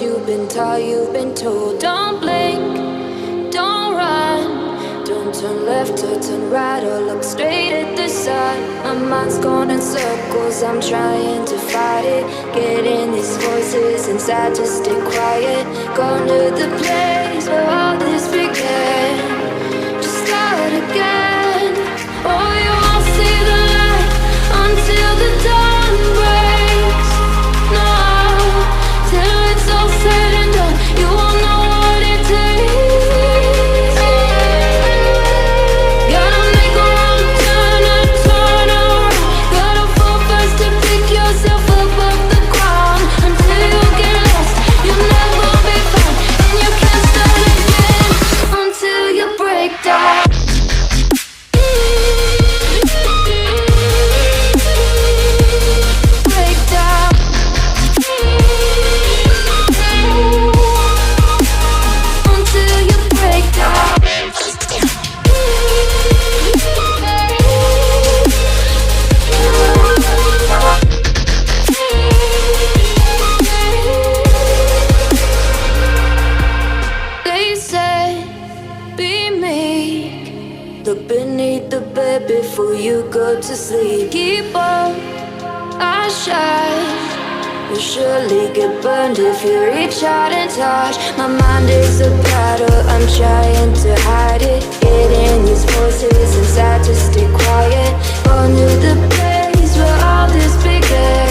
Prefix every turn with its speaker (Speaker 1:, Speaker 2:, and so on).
Speaker 1: ways you've been taught, you've been told. Don't blink, don't run, don't turn left or turn right or look straight at the sun. My mind's going in circles, I'm trying to fight it. Getting these voices inside to stay quiet. Going to the place where all this began. Just start again. Oh, you won't see the light until the dawn breaks. No, till it's all said and done, you won't know what it takes. Gotta make a wrong turn and turn around. Gotta fall fast to pick yourself up off the ground. Until you get lost, you'll never be found. And you can't start again until you break down. Look beneath the bed before you go to sleep. Keep on, I shine. You'll surely get burned if you reach out and touch. My mind is a battle, I'm trying to hide it. Getting these voices inside to stay quiet. Going to the place where all this began.